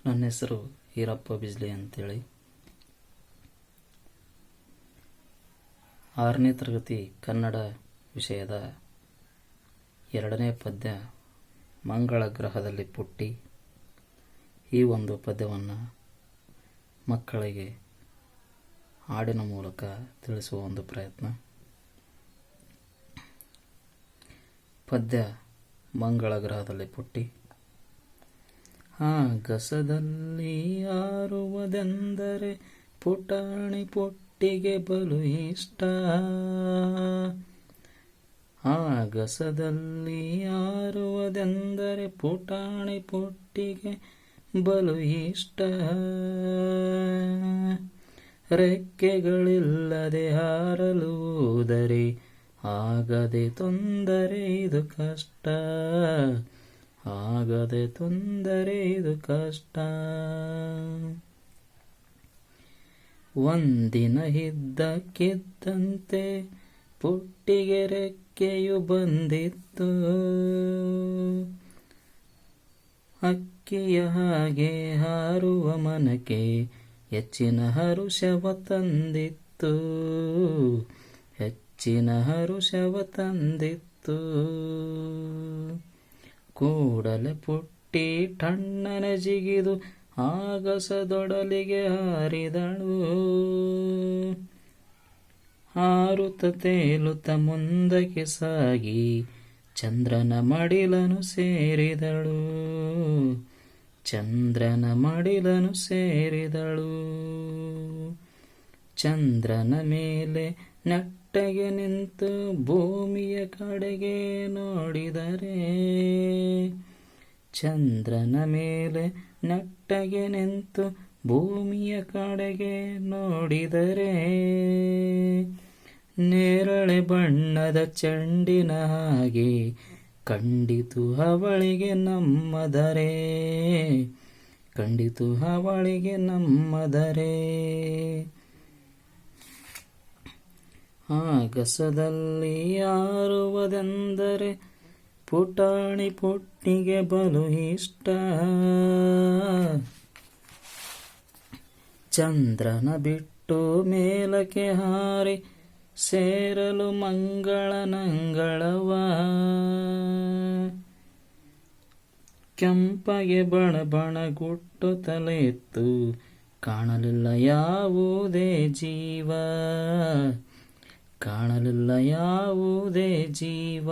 ನನ್ನ ಹೆಸರು ಈರಪ್ಪ ಬಿಜ್ಲಿ ಅಂತೇಳಿ. 6ನೇ ತರಗತಿ ಕನ್ನಡ ವಿಷಯದ 2ನೇ ಪದ್ಯ ಮಂಗಳ ಗ್ರಹದಲ್ಲಿ ಪುಟ್ಟಿ. ಈ ಒಂದು ಪದ್ಯವನ್ನು ಮಕ್ಕಳಿಗೆ ಹಾಡಿನ ಮೂಲಕ ತಿಳಿಸುವ ಒಂದು ಪ್ರಯತ್ನ. ಪದ್ಯ ಮಂಗಳ ಗ್ರಹದಲ್ಲಿ ಪುಟ್ಟಿ. ಆಗಸದಲ್ಲಿ ಆರುವುದೆಂದರೆ ಪುಟಾಣಿ ಪುಟ್ಟಿಗೆ ಬಲು ಇಷ್ಟ. ಆಗಸದಲ್ಲಿ ಆರುವುದೆಂದರೆ ಪುಟಾಣಿ ಪುಟ್ಟಿಗೆ ಬಲು ಇಷ್ಟ. ರೆಕ್ಕೆಗಳಿಲ್ಲದೆ ಹಾರಲು ಹೋದರೆ ಆಗದೆ ತೊಂದರೆ ಇದು ಕಷ್ಟ. ಆಗದೆ ತೊಂದರೆ ಇದು ಕಷ್ಟ. ಒಂದಿನ ಇದ್ದಕ್ಕಿದ್ದಂತೆ ಪುಟ್ಟಿಗೆ ರೆಕ್ಕೆಯು ಬಂದಿತ್ತು. ಅಕ್ಕಿಯ ಹಾಗೆ ಹಾರುವ ಮನಕ್ಕೆ ಹೆಚ್ಚಿನ ಹರುಷವ ತಂದಿತ್ತು. ಹೆಚ್ಚಿನ ಹರುಷವ ತಂದಿತ್ತು. ಕೂಡಲೇ ಪುಟ್ಟಿ ಟಣ್ಣನೆ ಜಿಗಿದು ಆಗಸದೊಡಲಿಗೆ ಹಾರಿದಳು. ಹಾರುತ್ತ ತೇಲುತ್ತ ಮುಂದಕ್ಕೆ ಸಾಗಿ ಚಂದ್ರನ ಮಡಿಲನು ಸೇರಿದಳು. ಚಂದ್ರನ ಮಡಿಲನು ಸೇರಿದಳು. ಚಂದ್ರನ ಮೇಲೆ ನೆಟ್ಟಗೆ ನಿಂತು ಭೂಮಿಯ ಕಡೆಗೆ ನೋಡಿದರೆ. ಚಂದ್ರನ ಮೇಲೆ ನೆಟ್ಟಗೆ ನಿಂತು ಭೂಮಿಯ ಕಡೆಗೆ ನೋಡಿದರೆ ನೇರಳೆ ಬಣ್ಣದ ಚೆಂಡಿನ ಹಾಗೆ ಕಂಡಿತು ಅವಳಿಗೆ ನಮ್ಮದರೆ. ಕಂಡಿತು ಅವಳಿಗೆ ನಮ್ಮದರೆ. ಆಗಸದಲ್ಲಿ ಆರುವುದೆಂದರೆ ಪುಟಾಣಿ ಪುಟ್ಟಿಗೆ ಬಲು ಇಷ್ಟ. ಚಂದ್ರನ ಬಿಟ್ಟು ಮೇಲಕ್ಕೆ ಹಾರಿ ಸೇರಲು ಮಂಗಳನಂಗಳವ. ಕೆಂಪಗೆ ಬಣ ಗುಟ್ಟು ತಲೆಯಿತ್ತು. ಕಾಣಲಿಲ್ಲ ಯಾವುದೇ ಜೀವ. ಕಾಣಲಿಲ್ಲ ಯಾವುದೇ ಜೀವ.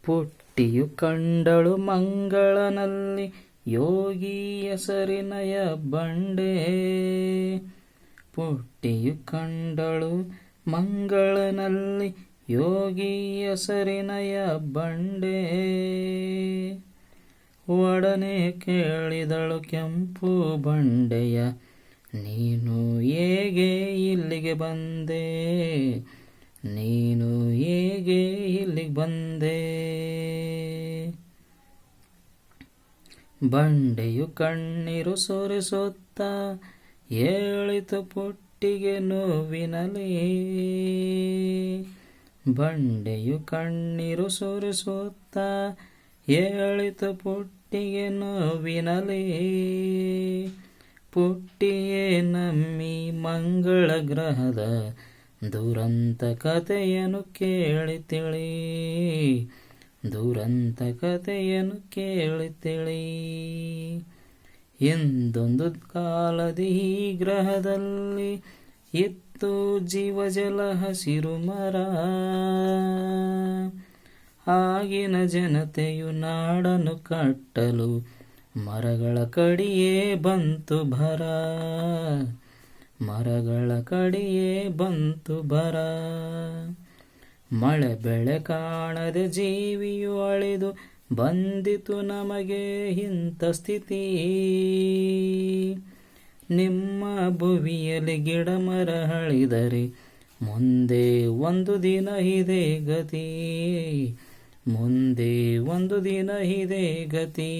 ಪುಟ್ಟಿಯು ಕಂಡಳು ಮಂಗಳನಲ್ಲಿ ಯೋಗಿ ಹೆಸರಿನಯ ಬಂಡೆ. ಪುಟ್ಟಿಯು ಕಂಡಳು ಮಂಗಳನಲ್ಲಿ ಯೋಗಿ ಹೆಸರಿನಯ ಬಂಡೆ. ಒಡನೆ ಕೇಳಿದಳು ಕೆಂಪು ಬಂಡೆಯ, ನೀನು ಹೇಗೆ ಇಲ್ಲಿಗೆ ಬಂದೆ? ನೀನು ಹೇಗೆ ಇಲ್ಲಿಗೆ ಬಂದೆ? ಬಂಡೆಯು ಕಣ್ಣೀರು ಸೋರಿಸುತ್ತ ಹೇಳಿತು ಪುಟ್ಟಿಗೆ ನೋವಿನಲಿ. ಬಂಡೆಯು ಕಣ್ಣೀರು ಸೋರಿಸುತ್ತ ಹೇಳಿತು ಪುಟ್ಟಿಗೆ ನೋವಿನಲಿ. ಪುಟ್ಟಿಯೇ ನಮ್ಮಿ ಮಂಗಳ ಗ್ರಹದ ದುರಂತ ಕಥೆಯನ್ನು ಕೇಳಿ ತಿಳಿ. ದುರಂತ ಕಥೆಯನ್ನು ಕೇಳಿ ತಿಳಿ. ಎಂದೊಂದು ಕಾಲದಿ ಈ ಗ್ರಹದಲ್ಲಿ ಇತ್ತು ಜೀವಜಲ ಹಸಿರು ಮರ. ಆಗಿನ ಜನತೆಯು ನಾಡನ್ನು ಕಟ್ಟಲು ಮರಗಳ ಕಡಿಯೇ ಬಂತು ಭರ. ಮರಗಳ ಕಡಿಯೇ ಬಂತು ಭರ. ಮಳೆ ಬೆಳೆ ಕಾಣದೆ ಜೀವಿಯು ಅಳಿದು ಬಂದಿತು ನಮಗೆ ಇಂಥ ಸ್ಥಿತಿ. ನಿಮ್ಮ ಭುವಿಯಲ್ಲಿ ಗಿಡ ಮರ ಅಳಿದರೆ ಮುಂದೆ ಒಂದು ದಿನ ಇದೆ ಗತಿ. ಮುಂದೆ ಒಂದು ದಿನ ಇದೆ ಗತಿ.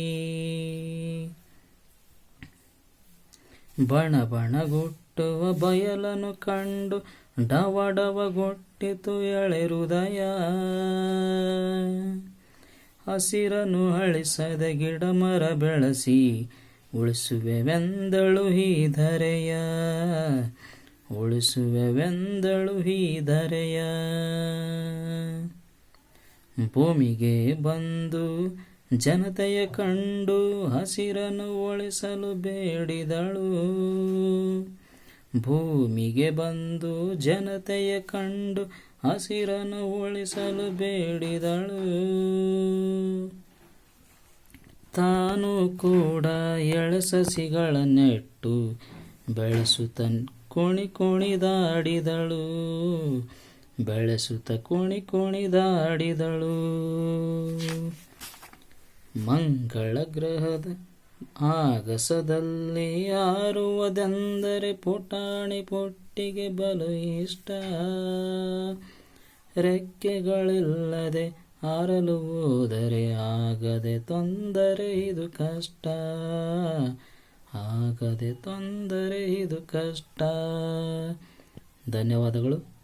ಬಣ ಬಣಗುಟ್ಟುವ ಬಯಲನ್ನು ಕಂಡು ಡವ ಡವ ಗೊಟ್ಟಿತು ಎಳೆ ಹೃದಯ. ಹಸಿರನ್ನು ಅಳಿಸದೆ ಗಿಡ ಮರ ಬೆಳೆಸಿ ಉಳಿಸುವೆವೆಂದಳು ಈ ಧರೆಯ, ಉಳಿಸುವೆವೆಂದಳು ಈ ಧರೆಯ. ಭೂಮಿಗೆ ಬಂದು ಜನತೆಯ ಕಂಡು ಹಸಿರನ್ನು ಉಳಿಸಲು ಬೇಡಿದಳು. ಭೂಮಿಗೆ ಬಂದು ಜನತೆಯ ಕಂಡು ಹಸಿರನ್ನು ಉಳಿಸಲು ಬೇಡಿದಳು. ತಾನು ಕೂಡ ಎಳೆಸಸಿಗಳ ನೆಟ್ಟು ಬೆಳೆಸುತ್ತ ಕುಣಿದಾಡಿದಳು, ಬೆಳೆಸುತ್ತ ಕುಣಿದಾಡಿದಳು. ಮಂಗಳ ಗ್ರಹದ ಆಗಸದಲ್ಲಿ ಹಾರುವುದೆಂದರೆ ಪುಟಾಣಿ ಪೊಟ್ಟಿಗೆ ಬಲು ಇಷ್ಟ. ರೆಕ್ಕೆಗಳಿಲ್ಲದೆ ಹಾರಲು ಹೋದರೆ ಆಗದೆ ತೊಂದರೆ ಇದು ಕಷ್ಟ, ಆಗದೆ ತೊಂದರೆ ಇದು ಕಷ್ಟ. ಧನ್ಯವಾದಗಳು.